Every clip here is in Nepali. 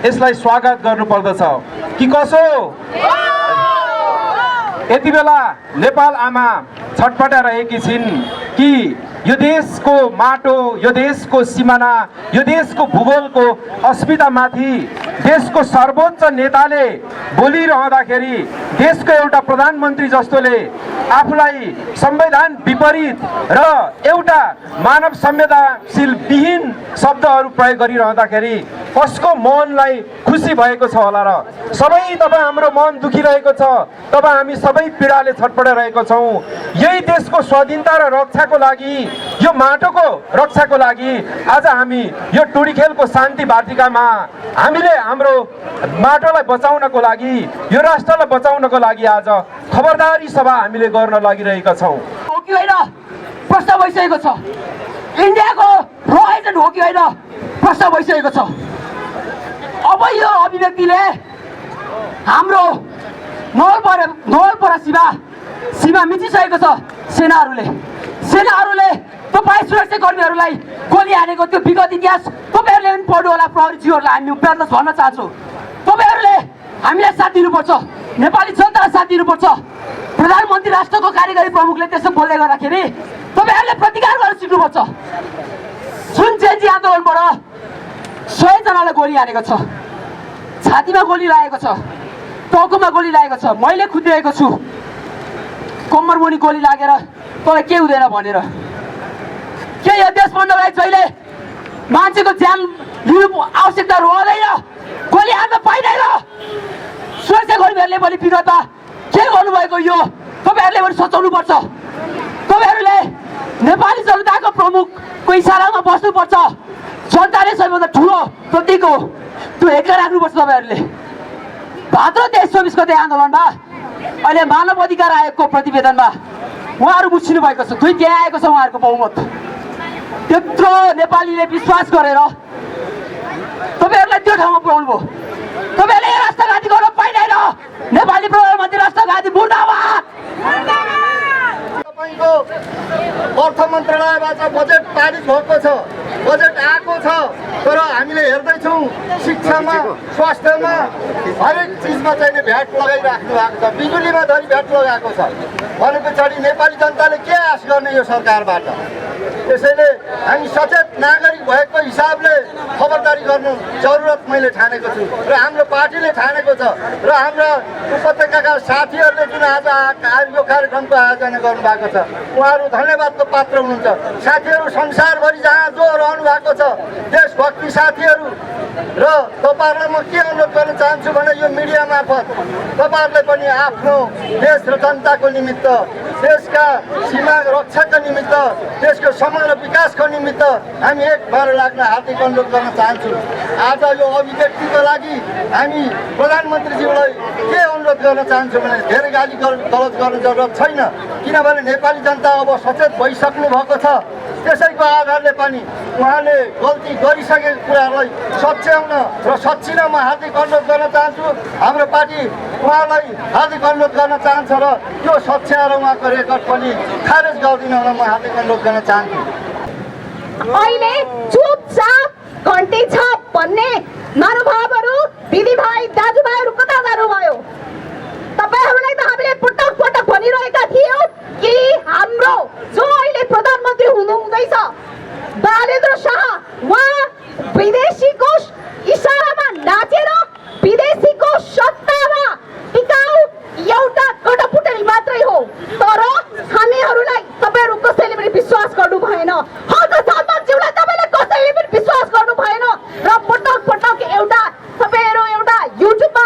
यसलाई स्वागत गर्नुपर्दछ कि कसो? यति बेला नेपाल आमा छटपटाइरहेकी छिन् कि यो देशको माटो, यो देशको सिमाना, यो देशको भूगोलको अस्मितामाथि देशको सर्वोच्च नेताले बोलिरहँदाखेरि देशको एउटा प्रधानमन्त्री जस्तोले आफूलाई संविधान विपरीत र एउटा मानव संवेदनशील विहीन शब्दहरू प्रयोग गरिरहँदाखेरि कसको मनलाई खुसी भएको छ होला र? सबै तपाईँ हाम्रो मन दुखिरहेको छ, तपाईँ हामी सबै पीडाले छटपटाइरहेको छौँ। यही देशको स्वाधीनता र रक्षाको लागि, यो माटोको रक्षाको लागि आज हामी यो टुडी खेलको शान्ति वाटिकामा हामीले हाम्रो माटोलाई बचाउनको लागि, यो राष्ट्रलाई बचाउनको लागि आज खबरदारी सभा हामीले गर्न लागिरहेका छौँ। हो कि होइन प्रश्न भइसकेको छ। इन्डियाको रो एजेन्ट हो कि होइन प्रश्न भइसकेको छ। अब यो अभिव्यक्तिले हाम्रो नवलपरा सीमा मिचिसकेको छ। सेनाहरूले तपाईँ सुरक्षाकर्मीहरूलाई गोली हानेको त्यो विगत इतिहास तपाईँहरूले पनि पढ्नु होला। प्रहरीज्यूहरूलाई हामी उपरान्त भन्न चाहन्छौँ, तपाईँहरूले हामीलाई साथ दिनुपर्छ, नेपाली जनतालाई साथ दिनुपर्छ। प्रधानमन्त्री राष्ट्रको कार्यकारी प्रमुखले त्यसो बोल्दै गर्दाखेरि तपाईँहरूले प्रतिकार गर्न सिक्नुपर्छ। जुन चेन्जी आन्दोलनबाट 100 जनालाई गोली हानेको छ, छातीमा गोली लागेको छ, टाउकोमा गोली लागेको छ, मैले खुदिरहेको छु कम्मर मुनि गोली लागेर तँलाई के हुँदैन भनेर। के यो देश बन्नलाई जहिले मान्छेको ज्यान लिनु आवश्यकता रहँदैन? गोली हान्न पाइँदैन। सुरक्षाकर्मीहरूले पनि विगतमा के गर्नुभएको यो तपाईँहरूले पनि सचाउनुपर्छ। तपाईँहरूले नेपाली जनताको प्रमुखको इसारामा बस्नुपर्छ। जनताले सबैभन्दा ठुलो प्रतीक हो, त्यो एक्लै राख्नुपर्छ। तपाईँहरूले भाद्र 23-24 गते आन्दोलनमा अहिले मानव अधिकार आयोगको प्रतिवेदनमा उहाँहरू मुछिनु भएको छ। दुई त्यहाँ आएको छ उहाँहरूको बहुमत। त्यत्रो नेपालीले विश्वास गरेर तपाईँहरूलाई त्यो ठाउँमा पुर्याउनु भयो। तपाईँहरूले यो राष्ट्रघाती गर्न पाइँदैन। नेपाली प्रधानमन्त्री राष्ट्रघाती मुर्दाबाद। तपाईँको अर्थ मन्त्रालयबाट बजेट पारित भएको छ, बजेट आएको छ, तर हामीले हेर्दैछौँ शिक्षामा, स्वास्थ्यमा, हरेक चिजमा चाहिँ भ्याट लगाइराख्नु भएको छ। बिजुलीमा धरि भ्याट लगाएको छ भने पछाडि नेपाली जनताले के आश गर्ने यो सरकारबाट? त्यसैले हामी सचेत नागरिक भएको हिसाबले खबरदारी गर्नु जरुरत मैले ठानेको छु र हाम्रो पार्टीले ठानेको छ र हाम्रा उपत्यकाका साथीहरूले जुन आज यो कार्यक्रमको आयोजना गर्नुभएको छ उहाँहरू धन्यवादको पात्र हुनुहुन्छ। साथीहरू संसारभरि जहाँ जो रहनु भएको छ देशभक्ति साथीहरू र तपाईँहरूलाई म के अनुरोध गर्न चाहन्छु भने यो मिडिया मार्फत तपाईँहरूले पनि आफ्नो देश र जनताको निमित्त, देशका सीमा रक्षाका निमित्त, देशको समग्र विकासको निमित्त हामी एक भएर लाग्न हार्दिक अनुरोध गर्न चाहन्छु। आज यो अभिव्यक्तिको लागि हामी प्रधानमन्त्रीज्यूलाई के अनुरोध गर्न चाहन्छु भने धेरै गाली गलत गर्न जरुरत छैन, किनभने नेपाली जनता अब सचेत भइसक्नु भएको छ। त्यसैको आधारले पनि उहाँले गल्ती गरिसकेको कुरालाई सच्याउन र सच्चिन म हार्दिक अनुरोध गर्न चाहन्छु। हाम्रो पार्टी उहाँलाई हार्दिक अनुरोध गर्न चाहन्छ र त्यो सच्याएर उहाँको रेकर्ड पनि खारेज गरिदिन म हार्दिक अनुरोध गर्न चाहन्छु। अहिले चुपचाप घन्टी छाप भन्ने महानुभावहरू, दिदीभाइ, दाजुभाइहरू कता जानुभयो? तपाईँहरूलाई त हामीले पटक पटक भनिरहेका थियौँ कि हाम्रो जो अहिले प्रधानमन्त्री हुनुहुँदैछ बालेन्द्र शाह, उहाँ विदेशीको इसारामा नाचेर विदेशीको सत्तामा टिकाउ एउटा कटपुतली मात्रै हो। तर हामीहरूलाई तपाईँहरू कसैले पनि विश्वास गर्नु भएन। सालमानज्यूलाई तपाईँले कसैले पनि विश्वास गर्नु भएन र पटक पटक एउटा तपाईँहरू एउटा युट्युबमा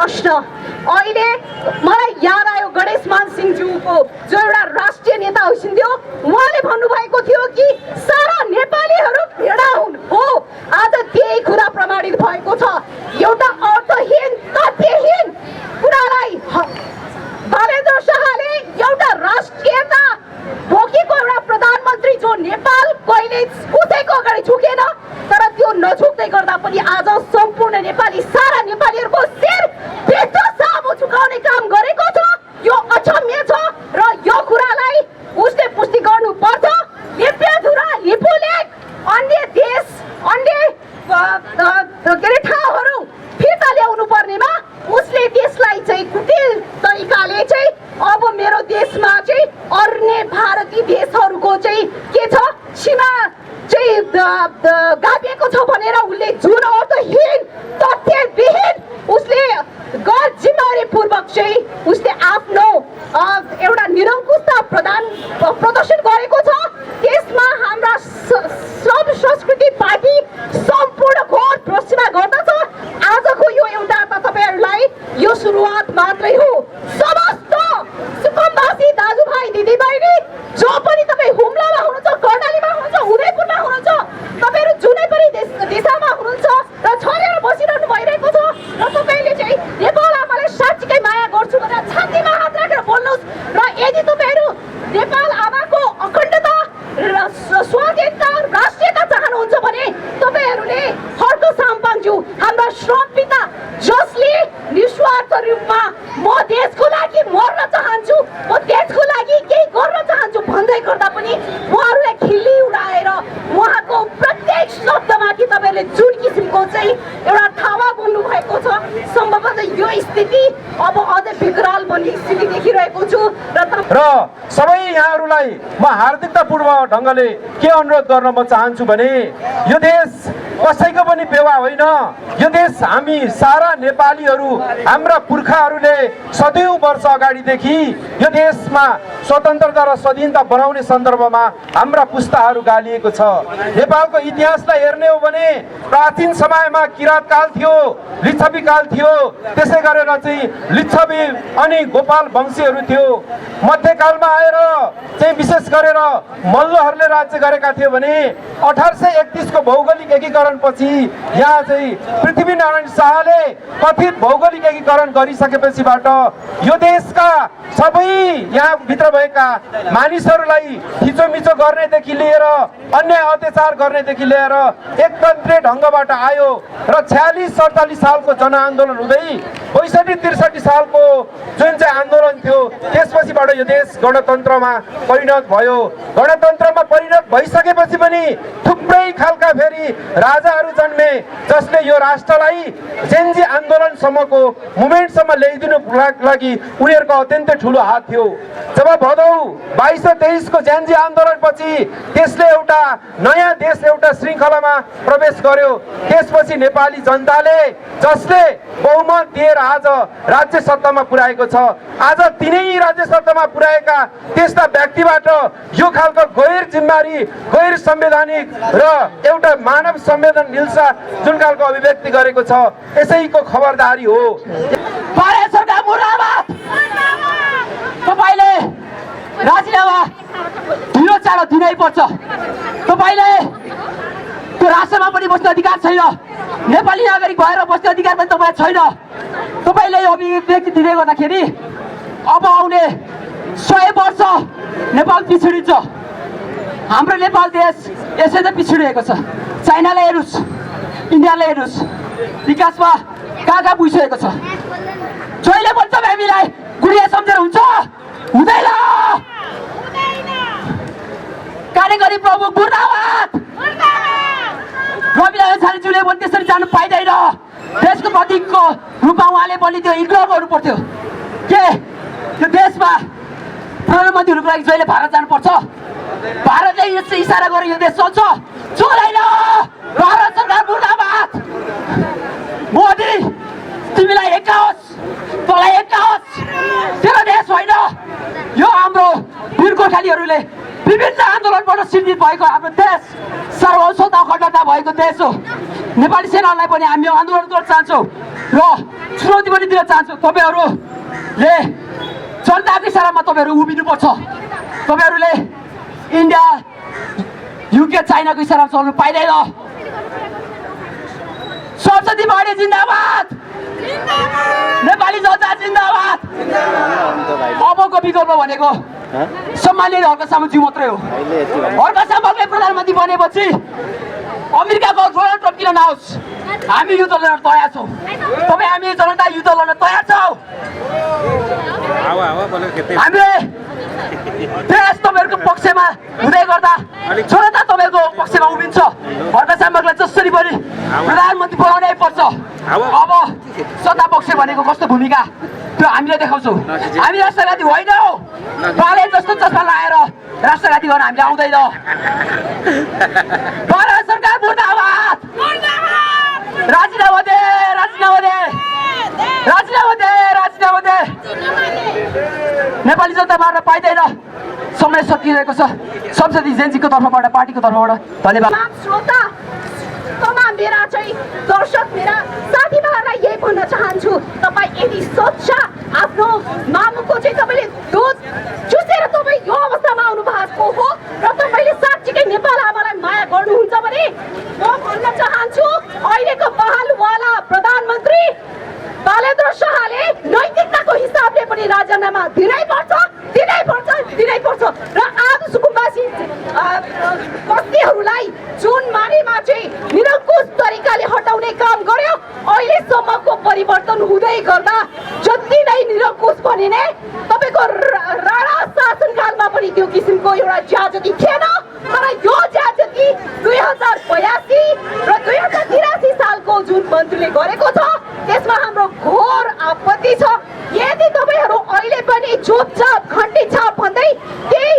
प्रश्न अहिले मलाई याद आयो गणेशमान सिंहज्यूको जो एउटा राष्ट्रिय नेता हुनुहुन्थ्यो उहाँले भन्नुभएको थियो कि सारा नेपालीहरू भेडा हुन् हो आज त्यही कुरा प्रमाणित भएको छ एउटा अर्थहीन तथ्यहीन कुरालाई बालेन्द्र शाहले एउटा राष्ट्रियता बोकेको एउटा प्रधानमन्त्री जो नेपाल कहिले कसैको अगाडि झुकेन तर त्यो नझुक्दै गर्दा पनि आज सम्पूर्ण नेपाली सारा नेपालीहरूको शिर भित्र सामु झुकाउने काम गरेको छ यो अक्षम्य छ र यो कुरालाई उसले पुष्टि गर्नुपर्छ लिप्यधुरा लिपुलेख अन्य देश अन्य ठाउँहरू फिर्ता ल्याउनु पर्नेमा उसले त्यसलाई चाहिँ कुटिल तरिकाले चाहिँ अब मेरो देशमा चाहिँ अन्य भारतीय देशहरूको चाहिँ के छ सीमा चाहिँ गाभिएको छ भनेर उसले जुन अर्थहीन तथ्यविहीन उसले गैर जिम्मेवारीपूर्वक चाहिँ उसले आफ्नो एउटा निरङ्कुशता प्रदर्शन गरेको छ त्यसमा हाम्रा सब संस्कृति पार्टी सम्पूर्ण घोर भ्रष्टमा गर्दछ आजको यो एउटा त तपाईहरुलाई यो सुरुवात मात्रै हो समस्त सुकुम्बासी दाजुभाइ दिदीबहिनी जो पनि तपाई हुम्लामा हुनुहुन्छ कर्णालीमा हुनुहुन्छ उदयपुरमा हुनुहुन्छ तपाईहरु जुनै पनि दिशामा हुनुहुन्छ र छरेर बसिरहनु भइरहेको छ र तपाईले चाहिँ नेपाल आमालाई साच्चै माया गर्छु भनेर छातीमा हात राखेर बोल्नुस् र यदि तपाईहरु नेपाल आमाको अखण्डता र स्वाधीनता राष्ट्रियता चाहनुहुन्छ भने तपाईहरुले हर्क साम्पाङज्यू हाम्रा श्रम पिता जसले निस्वार्थ रूपमा म देशको लागि मर्न चाहन्छु म देशको लागि केही गर्न चाहन्छु भन्दै गर्दा पनि उहाँहरूलाई खिल्ली उडाएर उहाँको प्रत्येक शब्दमाथि तपाईहरुले जुन किसिमको चाहिँ एउटा थावा बोल्नु भएको छ सम्भवतः यो स्थिति अब अझै विकराल बन्ने स्थिति देखिरहेको छु र सबै यहाँहरूलाई म हार्दिकतापूर्वक ढङ्गले के अनुरोध गर्न म चाहन्छु भने यो देश कसैको पनि बेवा होइन यो देश हामी सारा नेपालीहरू हाम्रा पुर्खाहरूले सदैव वर्ष अगाडिदेखि यो देशमा स्वतन्त्रता र स्वाधीनता बनाउने सन्दर्भमा हाम्रा पुस्ताहरू गालिएको छ नेपालको इतिहासलाई हेर्ने हो भने प्राचीन समयमा किराँत काल थियो लिच्छवी काल थियो त्यसै गरेर चाहिँ लिच्छवी अनि गोपाल वंशीहरू थियो मध्यकालमा आएर चाहिँ विशेष गरेर मल्लहरूले राज्य गरेका थियो भने 1831 को भौगोलिक एकीकरण पछि यहाँ चाहिँ पृथ्वीनारायण शाहले कथित भौगोलिक एकीकरण गरिसकेपछिबाट यो देशका सबै यहाँ भित्र भएका मानिसहरूलाई थिचोमिचो गर्नेदेखि लिएर अन्याय अत्याचार गर्नेदेखि लिएर एकतन्त्रे ढङ्गबाट आयो र 46-47 सालको जनआन्दोलन हुँदै 62-63 सालको जुन चाहिँ आन्दोलन थियो त्यसपछिबाट यो देश गणतन्त्रमा परिणत भयो गणतन्त्रमा परिणत भइसकेपछि पनि थुप्रै खालका फेरि राजाहरू जन्मे जसले यो राष्ट्रलाई जेन्जी आन्दोलनसम्मको मुभमेन्टसम्म ल्याइदिनु लागि उनीहरूको अत्यन्तै ठुलो हात थियो जब भदौ 2223 को जेन्जी आन्दोलनपछि त्यसले एउटा नयाँ देश एउटा श्रृङ्खलामा प्रवेश गर्यो त्यसपछि नेपाली जनताले जसले बहुमत दिएर आज राज्य सत्तामा पुर्याएको छ आज तिनै राज्य सत्तामा पुर्याएका त्यस्ता व्यक्तिबाट यो खालको गैर जिम्मेवारी गैर संवैधानिक र एउटा मानव संवेदन हिंसा जुन खालको अभिव्यक्ति गरेको छ यसैको खबरदारी हो तपाईले राजीनामा ढिलो चाँडो दिनै पर्छ तपाईले त्यो राष्ट्रमा पनि बस्ने अधिकार छैन नेपाली नागरिक भएर बस्ने अधिकार पनि तपाईलाई छैन तपाईले यो अभिव्यक्ति दिँदै गर्दाखेरि अब आउने 100 वर्ष नेपाल पिछडिन्छ हाम्रो नेपाल देश यसै त पिछडिएको छ चाइनालाई हेर्नुस् इन्डियालाई हेर्नुस् विकासमा कहाँ पुगिसकेको छ जहिले भन्छ हामीलाई गुडिया सम्झेर हुन्छ हुँदैन कार्यकारी प्रमुख मुर्दाबाद रविनारायण छानेज्यूले पनि त्यसरी जानु पाइँदैन देशको प्रतीकको रूपमा उहाँले पनि त्यो इग्नोर गर्नु पर्थ्यो के यो देशमा प्रधानमन्त्री हुनुको लागि जहिले भारत जानुपर्छ भारतले इसारा गरेर यो देश चल्छ चल्दैन भारत सरकार मुर्दाबाद मोदी तिमीलाई एकाओस् तँलाई एकाओस् तेरो देश होइन यो हाम्रो वीर गोर्खालीहरूले विभिन्न आन्दोलनबाट सिर्जित भएको हाम्रो देश सर्वोच्चता अखण्डता भएको देश हो नेपाली सेनालाई पनि हामी आन्दोलन गर्न चाहन्छौँ र चुनौती पनि दिन चाहन्छौँ। तपाईँहरूले जनताको इसारामा तपाईँहरू उभिनुपर्छ। तपाईँहरूले इन्डिया युके चाइनाको इसारामा चल्नु पाइँदैन। संसदीय पार्टी जिन्दाबाद, नेपाली जनता जिन्दाबाद। अबको विकल्प भनेको सम्मानले हल्का सामुजी मात्रै हो। हल्का सामुले प्रधानमन्त्री बनेपछि अमेरिकाको डोनाल्ड ट्रम्प किन नआओस्? हामी युद्ध लड्न तयार छौँ। तपाईँ हामी जनता युद्ध लड्न तयार छौँ। हामीले देश तपाईँहरूको पक्षमा हुँदै गर्दा जनता तपाईँको पक्षमा उभिन्छ। हल्का सामुलाई जसरी पनि प्रधानमन्त्री बनाउनै पर्छ। अब सत्ता पक्ष भनेको कस्तो भूमिका त्यो हामीले देखाउँछौँ। हामी राष्ट्रवादी होइनौँ। बाले जस्तो चस्मा लगाएर राष्ट्रवादी गर्न हामीले आउँदैन। भारत सरकार मुर्दाबाद। राजीनामा दे, राजीनामा दे, राजीनामा दे, राजीनामा दे। नेपाली जनता मार्न पाइँदैन। समय सकिरहेको छ। संसदीय जेएनसीको तर्फबाट, पार्टीको तर्फबाट धन्यवाद। श्रोता तमाम मेरा चाहिँ दर्शक मेरा साथीभाइहरूलाई यही भन्न चाहन्छु, तपाईँ यदि स्वच्छ आफ्नो मामुको चाहिँ तपाईँले दुध चुसेर तपाईँ यो अवस्थामा आउनु भएको हो र तपाईँले साँच्चीकै नेपाल आमालाई माया गर्नुहुन्छ भने म भन्न चाहन्छु अहिलेको बहालवाला प्रधानमन्त्री बालेन्द्र शाहले नैतिकताको हिसाबले पनि राजीनामा दिनै पर्छ, दिनै पर्छ, दिनै पर्छ। र आदि सुकुम्बासी बस्तीहरूलाई जुन मानेमा चाहिँ निरङ्कुश तरिकाले हटाउने काम गर्यो, अहिलेसम्मको परिवर्तन हुँदै गर्दा जति नै निरङ्कुश भनिने तपाईँको राणा शासनकालमा पनि त्यो किसिमको एउटा ज्याजती थिएन। तर यो ज्याजती 2082 र 2083 सालको जुन मन्त्रीले गरेको छ त्यसमा हाम्रो घोर आपत्ति छ। यदि तपाईँहरू अहिले पनि चुपचाप घन्टी छाप भन्दै केही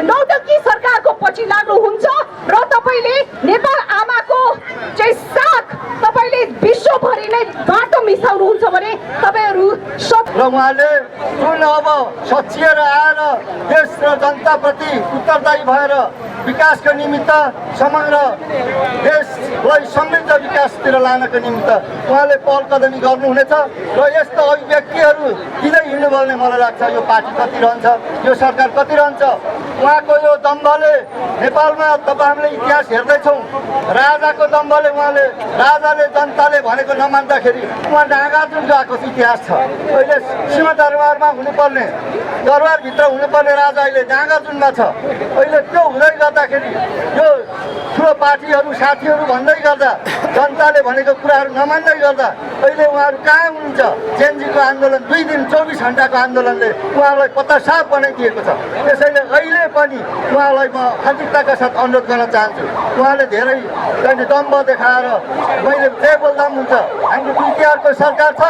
नौटङ्की सरकारको पछि लाग्नुहुन्छ र तपाईँले नेपाल आमाको चाहिँ साथ तपाईँले विश्वभरि नै बाटो मिसाउनुहुन्छ भने तपाईँहरू र उहाँले जुन अब सचिएर आएर देश र जनताप्रति उत्तरदायी भएर विकासको निमित्त समग्र देशलाई समृद्ध विकासतिर लानको निमित्त उहाँले पहल कदमी गर्नुहुनेछ र यस्तो अभिव्यक्तिहरू दिँदै हिँड्नुभयो भने मलाई लाग्छ यो पार्टी कति रहन्छ, यो सरकार कति रहन्छ। उहाँको यो दम्भले नेपालमा तपाईँ हामीले इतिहास हेर्दैछौँ। राजाको दम्भले उहाँले राजाले जनताले भनेको नमान्दाखेरि उहाँ नागार्जुन गएको इतिहास छ। अहिले सिंहदरबारमा हुनुपर्ने, दरबारभित्र हुनुपर्ने राजा अहिले नागार्जुनमा छ। अहिले त्यो हुँदै गर्दाखेरि यो ठुलो पार्टीहरू साथीहरू भन्दै गर्दा जनताले भनेको कुराहरू नमान्दै गर्दा अहिले उहाँहरू कहाँ हुनुहुन्छ? जेएनजीको आन्दोलन 2 दिन 24 घन्टाको आन्दोलनले उहाँलाई पत्ता साफ बनाइदिएको छ। त्यसैले अहिले पनि उहाँलाई म हार्दिकताका साथ अनुरोध गर्न चाहन्छु। उहाँले धेरै कहिले दम्भ देखाएर मैले जे बोल्दा पनि हुन्छ, हाम्रो पिटिआरको सरकार छ,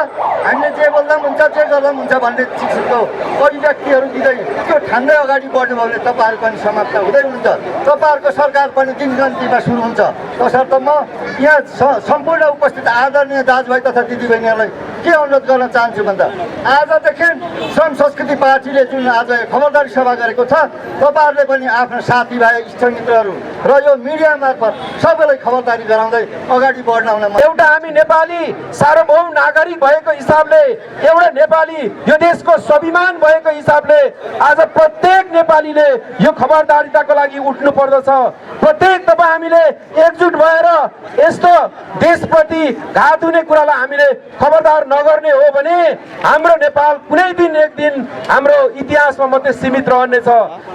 हामीले जे बोल्दा पनि हुन्छ, जे गर्दा पनि हुन्छ भन्ने चिजको अभिव्यक्तिहरू दिँदै त्यो ठान्दै अगाडि बढ्नु भयो भने तपाईँहरू पनि समाप्त हुँदै हुन्छ। तपाईँहरूको सरकार पनि दिनगन्तीमा सुरु हुन्छ। तसर्थ म यहाँ सम्पूर्ण उपस्थित आदरणीय दाजुभाइ तथा दिदीबहिनीहरूलाई के अनुरोध गर्न चाहन्छु भन्दा आजदेखि श्रम संस्कृति पार्टीले जुन आज खबरदारी सभा गरेको छ, तपाईँहरूले पनि आफ्ना साथीभाइ इष्टमित्रहरू र यो मिडिया मार्फत सबैलाई खबरदारी गराउँदै अगाडि बढ्न हुन एउटा हामी नेपाली सार्वभौम नागरिक भएको हिसाबले, एउटा नेपाली यो देशको स्वाभिमान भएको हिसाबले आज प्रत्येक नेपालीले यो खबरदारीताको लागि उठ्नु पर्दछ। प्रत्येक तपाईँ हामीले एकजुट भएर यस्तो देशप्रति घात हुने कुरालाई हामीले खबरदार नगर्ने हो भने हाम्रो नेपाल कुनै दिन एक दिन हाम्रो इतिहासमा मात्रै सीमित रहनेछ।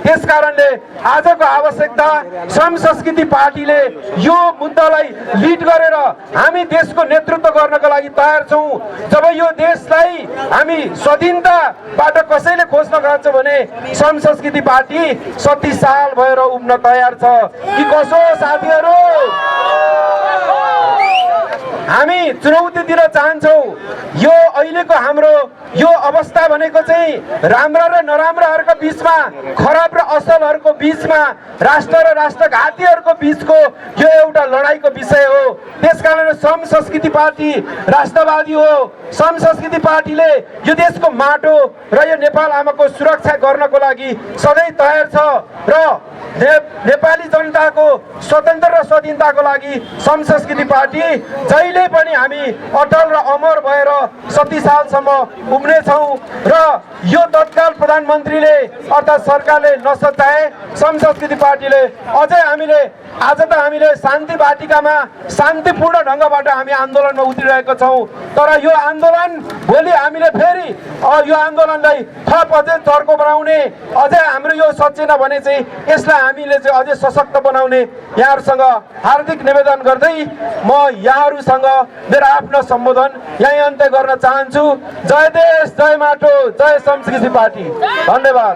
त्यस कारणले आजको आवश्यकता श्रम संस्कृति पार्टीले यो मुद्दालाई लिड गरेर हामी देशको नेतृत्व गर्नको लागि तयार छौँ। जब यो देशलाई हामी स्वाधीनताबाट कसैले खोज्न गएको छ भने श्रम संस्कृति पार्टी 37 साल भएर उभ्न तयार छ कि कसो साथीहरू? हामी चुनौती दिन चाहन्छौँ। यो अहिलेको हाम्रो यो अवस्था भनेको चाहिँ राम्रा र नराम्राहरूको बिचमा, खराब र असलहरूको बिचमा, राष्ट्र र राष्ट्रघातीहरूको बिचको यो एउटा लडाइँको विषय हो। त्यसकारण सम संस्कृति पार्टी राष्ट्रवादी हो। सम संस्कृति पार्टीले यो देशको माटो र यो नेपाल आमाको सुरक्षा गर्नको लागि सधैँ तयार छ र नेपाली जनताको स्वतन्त्र र स्वाधीनताको लागि सम संस्कृति पार्टी जहिले पनि हामी अटल र अमर भएर 70 सालसम्म उम्नेछौँ र यो तत्काल प्रधानमन्त्रीले अर्थात् सरकारले नसचाए सम संस्कृति पार्टीले अझै आज त हामीले शान्ति वाटिकामा शान्तिपूर्ण ढङ्गबाट हामी आन्दोलनमा उत्रिरहेका छौँ। तर यो आन्दोलन भोलि हामीले फेरि यो आन्दोलनलाई थप अझै चर्को बनाउने, अझै हाम्रो यो सचेना भने चाहिँ यसलाई हामीले चाहिँ अझै सशक्त बनाउने यहाँहरूसँग हार्दिक निवेदन गर्दै म यहाँहरूसँग मेरो आफ्नो सम्बोधन यहीँ अन्त्य गर्न चाहन्छु। जय देश, जय माटो, जय संस्कृति पार्टी। धन्यवाद।